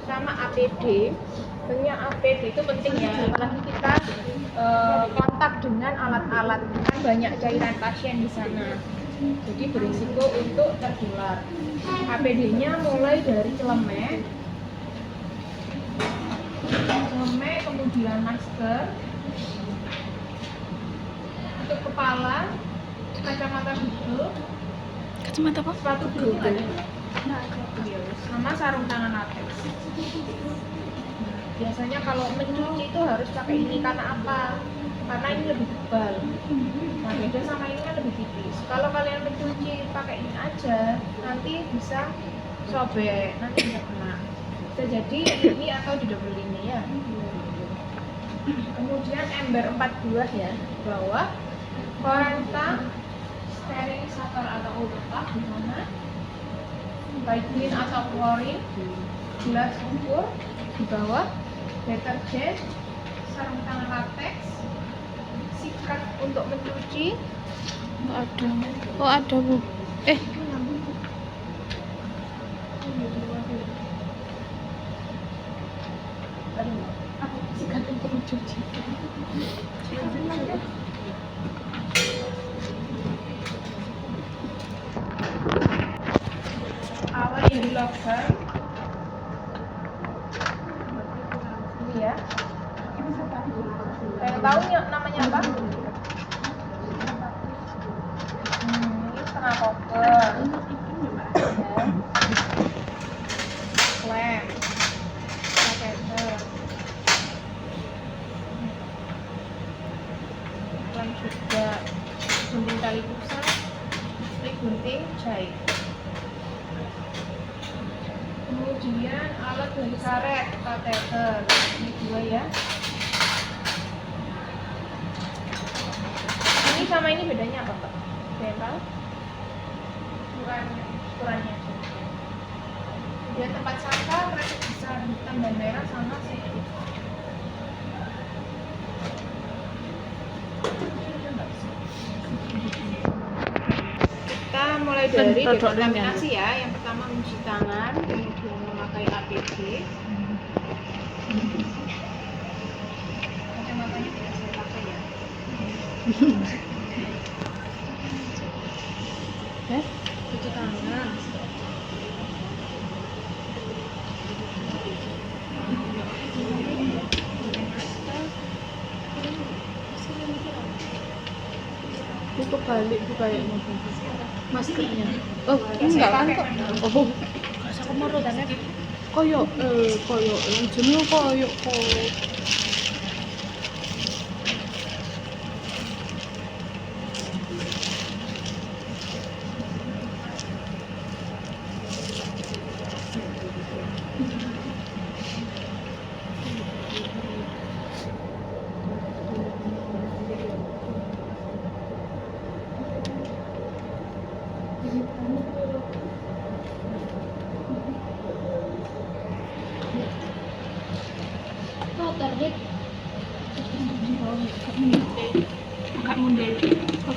sama APD. Sebenarnya APD itu penting ya, apalagi kita kontak dengan alat-alat, kan banyak cairan pasien di sana, jadi berisiko untuk tertular. APD-nya mulai dari celemek, kemudian masker, untuk kepala, kacamata Google, kacamata apa? sepatu Google, sama sarung tangan latex. Biasanya kalau mencuci itu harus pakai ini, karena apa? Karena ini lebih tebal. Nah, beda sama ini kan lebih tipis. Kalau kalian mencuci pakai ini aja, nanti bisa sobek, nanti bisa kena. Bisa jadi ini atau didobel ini ya. Kemudian ember 4 buah ya di bawah, Coranta, sterilisator atau ultrah di mana, Vicodin atau klorin, gelas ukur di bawah, deterjen, sarung tangan latex, sikat untuk mencuci. Ada. Oh ada bu. Sikat untuk mencuci. Awal yang di logam ini ya. Yang tahu namanya apa? Ini setengah koper. Klem, kateter, klem juga, gunting tali pusat, trik gunting, jahit. Kemudian alat dari karet, kateter, ini 2 ya. Ini sama ini bedanya apa Pak? Dental? Ukurannya. Kemudian tempat sampah, kresek besar, hitam dan merah sama sedikit. Kita mulai dari dekontaminasi ya. Yang pertama mencuci tangan, kemudian memakai APD. Kacamatanya tidak saya pakai ya. Cuci tangan. Itu kebalik bu kayaknya bu. Maskernya. Oh Enggak kan pakai. kok. Oh. Koyo jenenge koyo kok.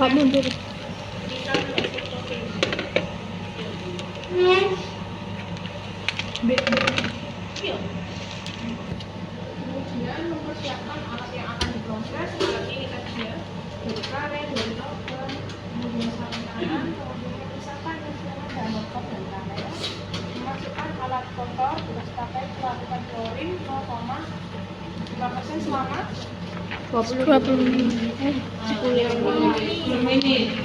Kakak mundur. Kemudian mempersiapkan alat yang akan diproses. Alat ini tadi ya, dari karet, dari logam, kemudian sarung tangan, kemudian memisahkan instrumen dan logam dan kamera. Memasukkan alat kotor bekas pakai, melakukan klorin 0,5% selama 20 menit. 10 menit.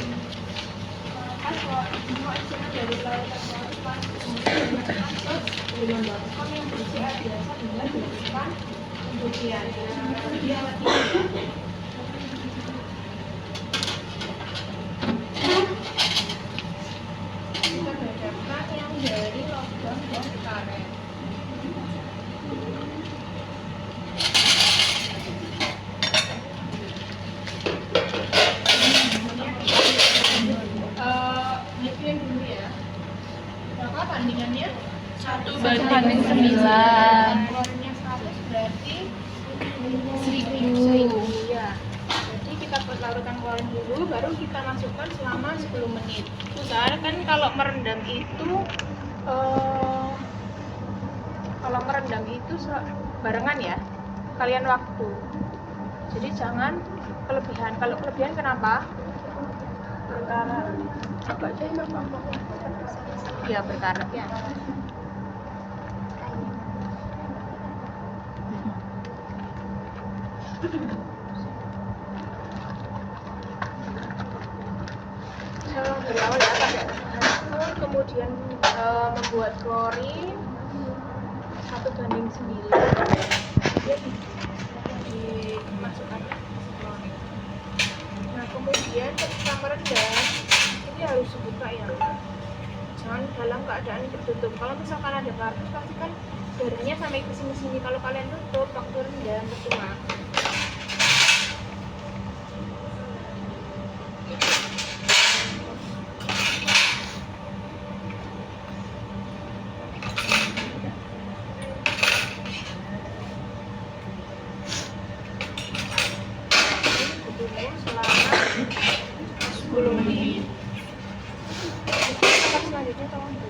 Pas semua instrumen dari lautan melakukan dengan bahan yang berisi air biasa dengan dilakukan pencucian. Kemudian alat ini kita bedakan yang dari logam dan karet. Mungkin dulu ya. Berapa bandingannya? 1:9. Klorinnya 100 berarti 1000 ya. Jadi kita larutkan klorin dulu, baru kita masukkan selama 10 menit. Usahakan kalau merendam itu kalau kalau ngerendam itu barengan ya, kalian waktu. Jadi jangan kelebihan. Kalau kelebihan kenapa? Berkarat. Apa aja yang ya berkarat ya. Berawal ya pakai handphone, kemudian membuat klorin 1:9, dia dimasukkan klorin. Nah kemudian ketika merendam ini harus dibuka ya, jangan dalam keadaan tertutup. Kalau misalkan ada kardus pasti kan darahnya sampai ke sini. Kalau kalian tutup waktu rendam percuma. Selama 10 menit. Apa selanjutnya tolong Bu?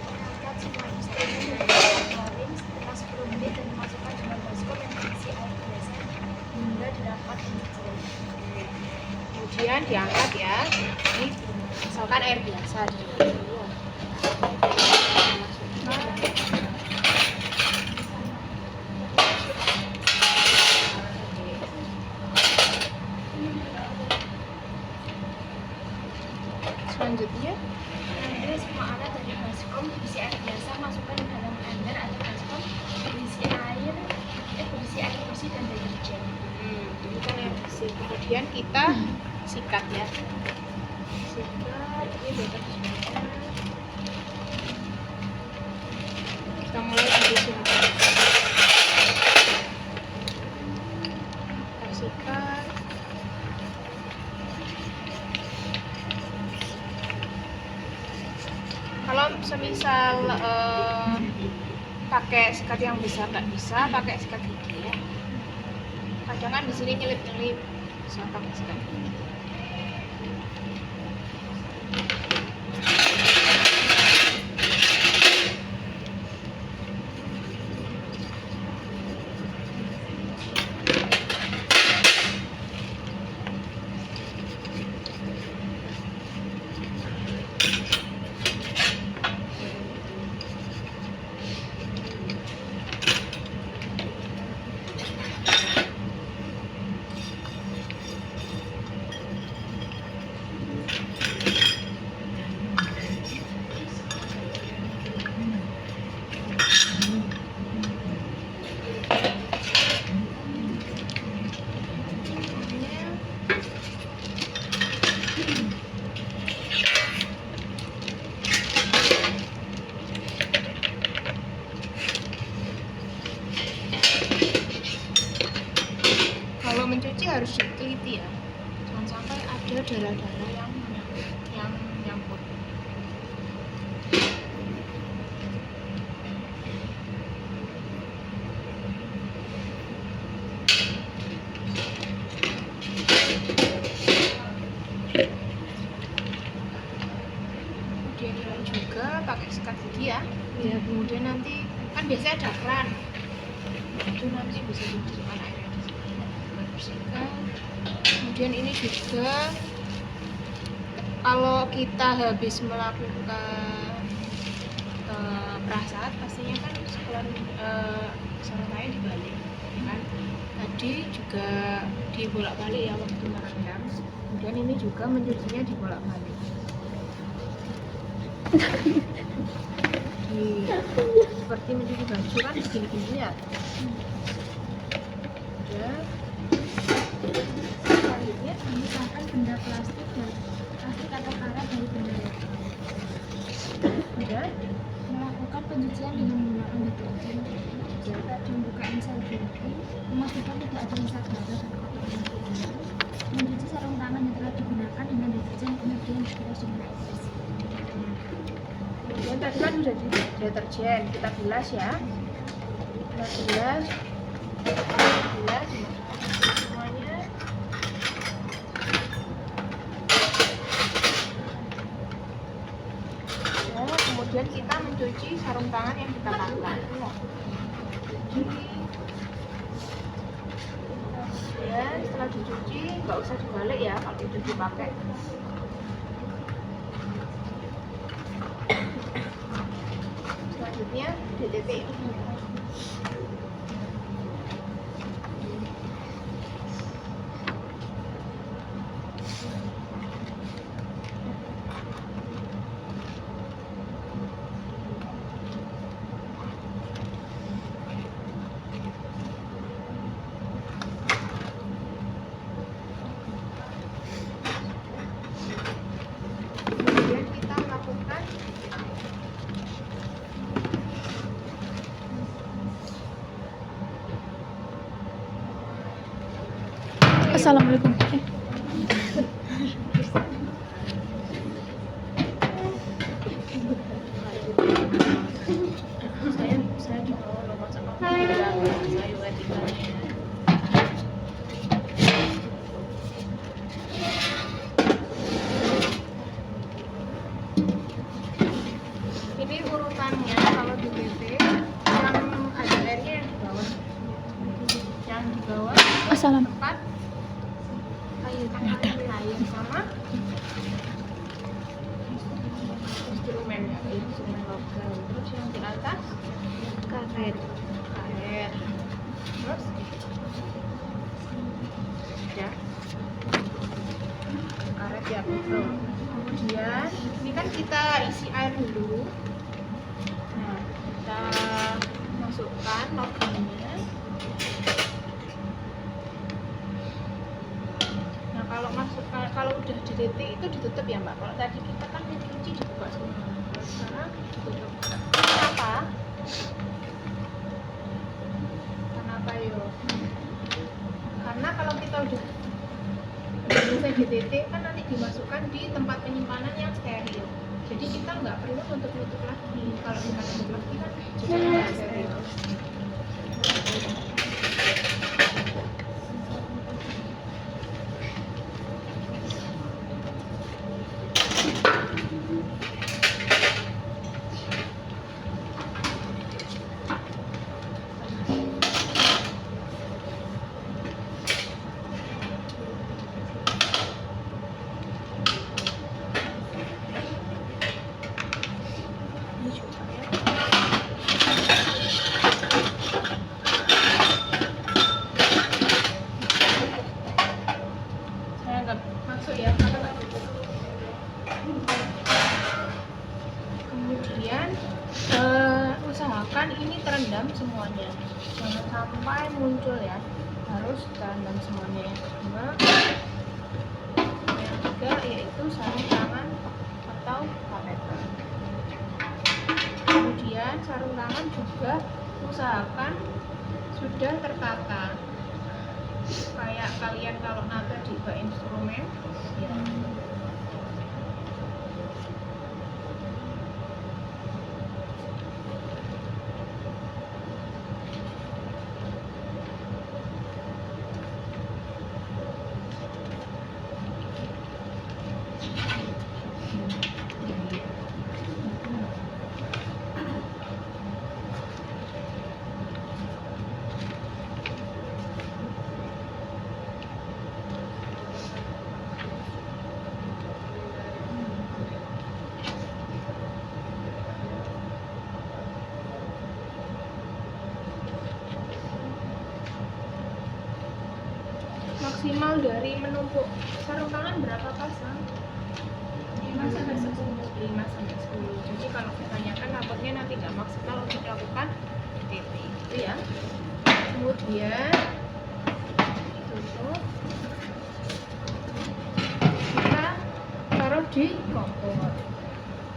Angkat semua instrumen dari klorin setelah 10 menit dan dimasukkan dalam baskom yang berisi air biasa hingga didapat pencucian. Kemudian diangkat ya. Ini misalkan air biasa selanjutnya Ambil semua alat dari baskom berisi air biasa, masukkan ke dalam ember atau baskom berisi air bersih dan deterjen. ini kan air bersih. Kemudian kita sikat ya. Sikat ini deterjennya. Kita mulai dari sini. Kita sikat. Kalau semisal pakai sikat yang besar nggak bisa, pakai sikat gigi ya. Kadang kan di sini nyelip-nyelip, bisa pakai sikat gigi. Mencuci harus diteliti ya, jangan sampai ada darah-darah yang nyangkut. Kemudian juga pakai sikat gigi ya. Iya. Kemudian nanti kan biasanya ada keran, itu nanti bisa dimasukkan airnya di sini. Bersihkan. Kemudian ini juga kalau kita habis melakukan perasaan pastinya kan sarungnya dibalik ya kan. Tadi juga dibolak-balik ya waktu merendam. Kemudian ini juga mencucinya dibolak-balik. Seperti mencuci baju kan begini-gini ya. Ya. Selanjutnya, memisahkan benda plastik atau karat dari benda lain. Udah. Melakukan pencucian dengan menggunakan deterjen. Jika membuka insert gigi, memastikan tidak ada insert darah dan kotor yang terjadi. Mencuci sarung tangan yang telah digunakan dengan deterjen, kemudian dibilas dengan air bersih. Kemudian tadi kan udah di deterjen, kita bilas ya. Kita bilas dimasukkan semuanya. Ya, kemudian kemudian kita mencuci sarung tangan yang kita pakai. Kemudian setelah dicuci nggak usah dibalik ya kalau itu dipakai. Selanjutnya DTT. Kemudian kita lakukan Assalamualaikum. saya di bawah loh masa kamu saya etikanya. Ini urutannya kalau di BP yang ada airnya yang di bawah. Yang di bawah Assalam. tempat kayu lain sama instrumen ya, instrumen logam. Terus yang di atas karet. Terus ya karet ya betul. Kemudian ini kan kita isi air dulu. Nah, kita masukkan logamnya. Nah, kalau udah didetik itu ditutup ya Mbak. Kalau tadi kita kan dicuci dibuka semua. Sekarang ditutup. Kenapa? Kenapa yo? Karena kalau kita udah selesai DTT kan nanti dimasukkan di tempat penyimpanan yang steril. Jadi kita nggak perlu nutup lagi. Kalau kita nutup lagi kan jadi nggak steril. Ini juga ya. Saya nggak masuk ya karena nggak cukup. Kemudian usahakan ini terendam semuanya, jangan sampai muncul ya, harus terendam semuanya. Yang kedua, yang ketiga yaitu sarung tangan atau kateter. Kemudian sarung tangan juga usahakan sudah tertata, kayak kalian kalau nanti di instrumen ya. Maksimal dari menumpuk sarung tangan berapa pasang? 5 sampai 10. Jadi kalau kebanyakan takutnya nanti nggak maksimal untuk melakukan DTT itu ya. Kemudian tutup, kita taruh di kompor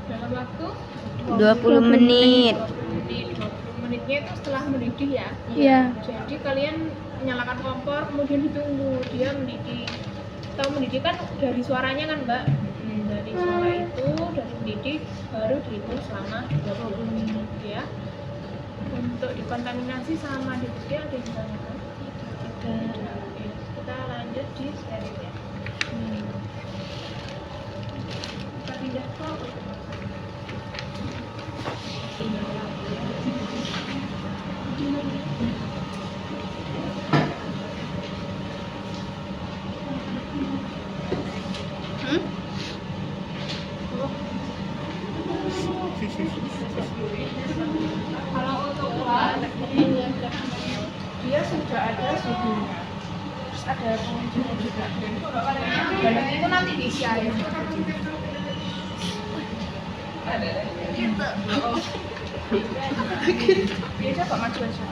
dalam waktu 20 menit. 20 menitnya itu setelah mendidih ya. Iya. Jadi kalian nyalakan kompor, kemudian ditunggu dia mendidih. Tahu mendidih kan dari suaranya kan Mbak? Dari suara itu, dari mendidih baru dihitung selama 20 menit ya. Untuk dikontaminasi sama DTT ada yang ditanyakan? Tidak. Oke. Kita lanjut di steril ya. Kita pindah ke Kalau untuk flash dia sudah ada suhunya, terus ada pengujinya juga. Dan itu nanti diisi air. Dia coba maju aja.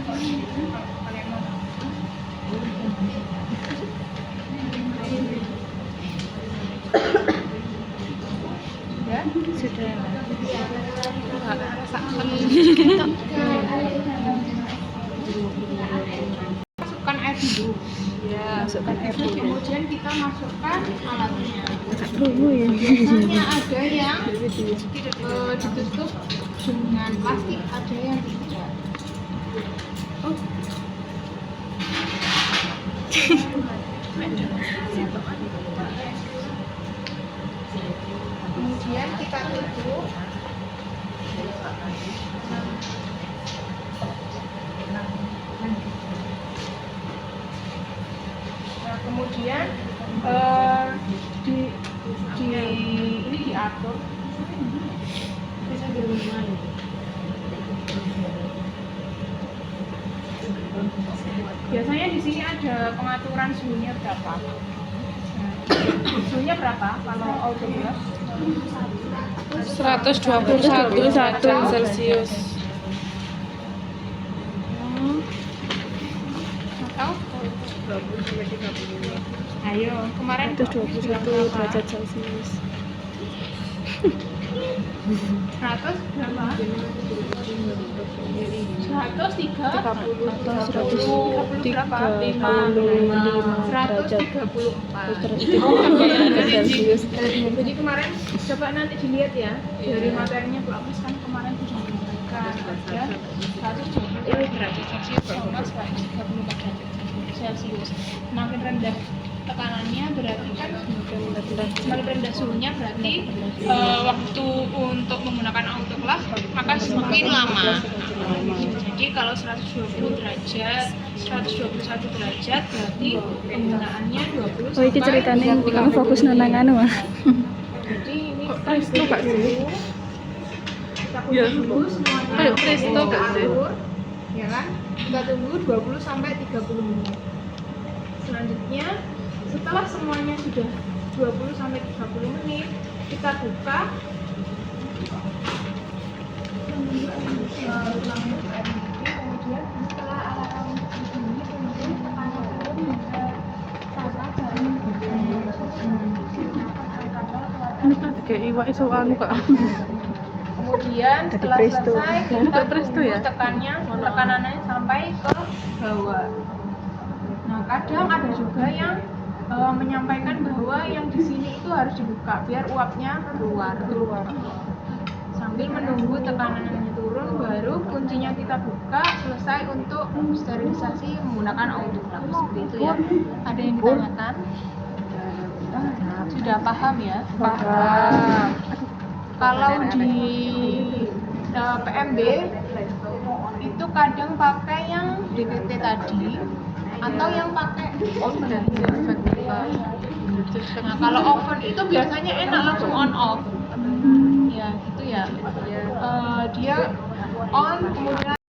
Kalian mau? Ya? Sudah. Masukkan air dulu. Ya. Masukkan air dulu. Kemudian kita masukkan alatnya. Dulu ya. Biasanya ada yang ditutup dengan plastik, ada yang tidak. Kemudian kita tutup. Nah, kemudian ini diatur. Biasanya di sini ada pengaturan suhunya berapa. Suhunya berapa kalau autograph? 121 Celcius. Atau? Ayo, kemarin 121 derajat Celcius. 100 berapa? 103 atau 130 berapa? 5 134 derajat Celcius. Jadi kemarin coba nanti dilihat ya dari materinya Bu Agus kan kemarin sudah menunjukkan ada 120 derajat Celcius sama 134 derajat Celcius. Semakin rendah tekanannya berarti kan semakin rendah suhunya berarti waktu untuk menggunakan autoclave akan semakin lama. Jadi kalau 120 derajat, 121 derajat berarti penggunaannya 20 Oh, iki ceritane kamu fokus nang anu mah. Jadi ini presto Kak sih. Kita tunggu semuanya. Kayak presto Kak sih. Ya kan? Kita tunggu 20 sampai 30 menit. Selanjutnya setelah semuanya sudah 20 sampai 30 menit, kita buka. Kemudian setelah alarm bunyi, kemudian tekanan turun hingga Kayak iwak iso anu Kak. Kemudian setelah presto. selesai kita Presto tunggu ya? tekanannya sampai ke bawah. Nah, kadang ada juga yang menyampaikan bahwa yang di sini itu harus dibuka biar uapnya keluar. Sambil menunggu tekanannya turun, baru kuncinya kita buka, selesai untuk sterilisasi menggunakan autoclave. Seperti itu ya. Ada yang ditanyakan? Sudah paham ya? Paham. Kalau di PMB itu kadang pakai yang DPT tadi atau yang pakai oven. Nah, kalau oven itu biasanya enak langsung on off. Ya gitu ya. Dia on kemudian